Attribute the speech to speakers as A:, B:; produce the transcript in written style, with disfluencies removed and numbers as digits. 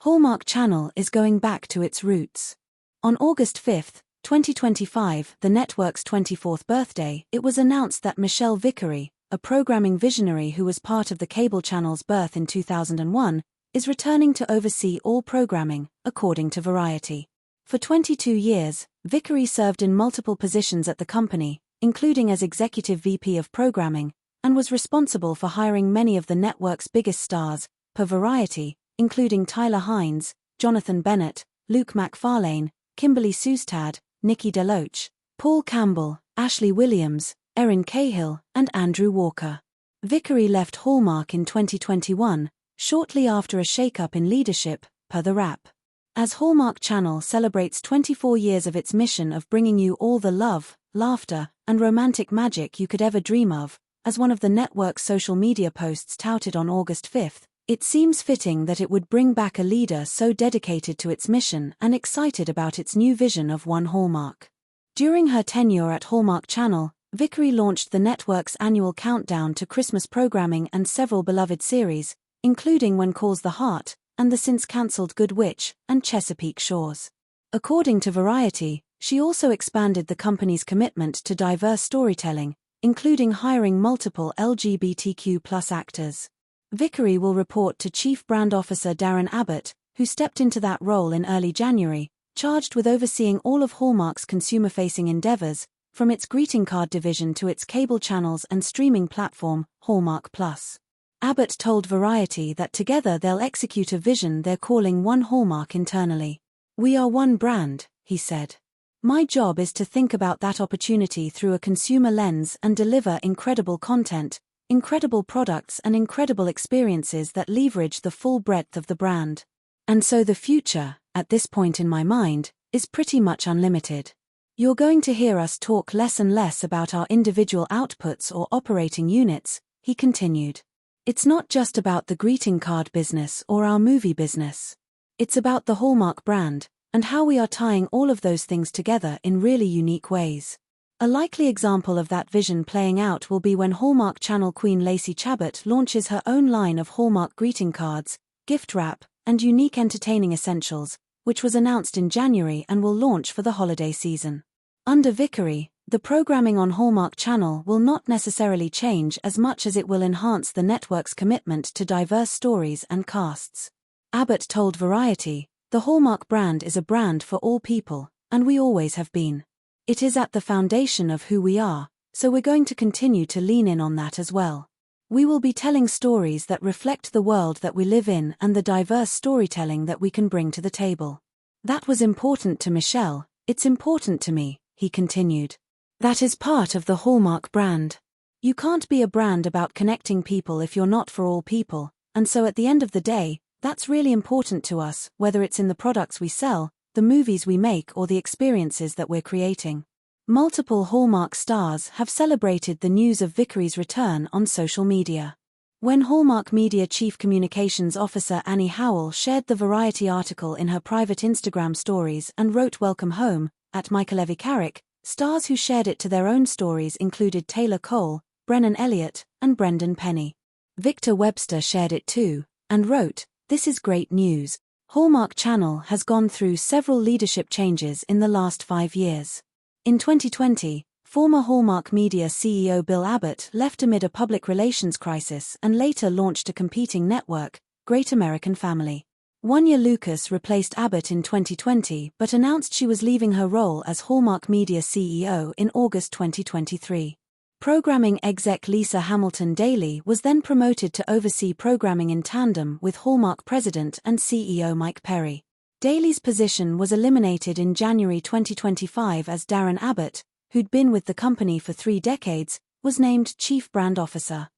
A: Hallmark Channel is going back to its roots. On August 5, 2025, the network's 24th birthday, it was announced that Michelle Vickery, a programming visionary who was part of the cable channel's birth in 2001, is returning to oversee all programming, according to Variety. For 22 years, Vickery served in multiple positions at the company, including as Executive VP of Programming, and was responsible for hiring many of the network's biggest stars, per Variety, including Tyler Hines, Jonathan Bennett, Luke MacFarlane, Kimberly Sustad, Nikki DeLoach, Paul Campbell, Ashley Williams, Erin Cahill, and Andrew Walker. Vickery left Hallmark in 2021, shortly after a shakeup in leadership, per The Wrap. As Hallmark Channel celebrates 24 years of its mission of bringing you all the love, laughter, and romantic magic you could ever dream of, as one of the network's social media posts touted on August 5, it seems fitting that it would bring back a leader so dedicated to its mission and excited about its new vision of One Hallmark. During her tenure at Hallmark Channel, Vickery launched the network's annual countdown to Christmas programming and several beloved series, including When Calls the Heart, and the since-cancelled Good Witch, and Chesapeake Shores. According to Variety, she also expanded the company's commitment to diverse storytelling, including hiring multiple LGBTQ+ actors. Vickery will report to Chief Brand Officer Darren Abbott, who stepped into that role in early January, charged with overseeing all of Hallmark's consumer-facing endeavors, from its greeting card division to its cable channels and streaming platform, Hallmark+. Abbott told Variety that together they'll execute a vision they're calling One Hallmark internally. "We are one brand," he said. "My job is to think about that opportunity through a consumer lens and deliver incredible content, incredible products and incredible experiences that leverage the full breadth of the brand. And so the future, at this point in my mind, is pretty much unlimited. You're going to hear us talk less and less about our individual outputs or operating units," he continued. "It's not just about the greeting card business or our movie business. It's about the Hallmark brand, and how we are tying all of those things together in really unique ways." A likely example of that vision playing out will be when Hallmark Channel Queen Lacey Chabot launches her own line of Hallmark greeting cards, gift wrap, and unique entertaining essentials, which was announced in January and will launch for the holiday season. Under Vickery, the programming on Hallmark Channel will not necessarily change as much as it will enhance the network's commitment to diverse stories and casts. Abbott told Variety, "The Hallmark brand is a brand for all people, and we always have been. It is at the foundation of who we are, so we're going to continue to lean in on that as well. We will be telling stories that reflect the world that we live in and the diverse storytelling that we can bring to the table. That was important to Michelle, it's important to me," he continued. "That is part of the Hallmark brand. You can't be a brand about connecting people if you're not for all people, and so at the end of the day, that's really important to us, whether it's in the products we sell, the movies we make or the experiences that we're creating." Multiple Hallmark stars have celebrated the news of Vickery's return on social media. When Hallmark Media Chief Communications Officer Annie Howell shared the Variety article in her private Instagram stories and wrote "Welcome Home," at Michael Evie Carrick, stars who shared it to their own stories included Taylor Cole, Brennan Elliott, and Brendan Penny. Victor Webster shared it too, and wrote, "This is great news. Hallmark Channel has gone through several leadership changes in the last 5 years. In 2020, former Hallmark Media CEO Bill Abbott left amid a public relations crisis and later launched a competing network, Great American Family. Wanya Lucas replaced Abbott in 2020 but announced she was leaving her role as Hallmark Media CEO in August 2023. Programming exec Lisa Hamilton Daly was then promoted to oversee programming in tandem with Hallmark President and CEO Mike Perry. Daly's position was eliminated in January 2025 as Darren Abbott, who'd been with the company for 3 decades, was named Chief Brand Officer.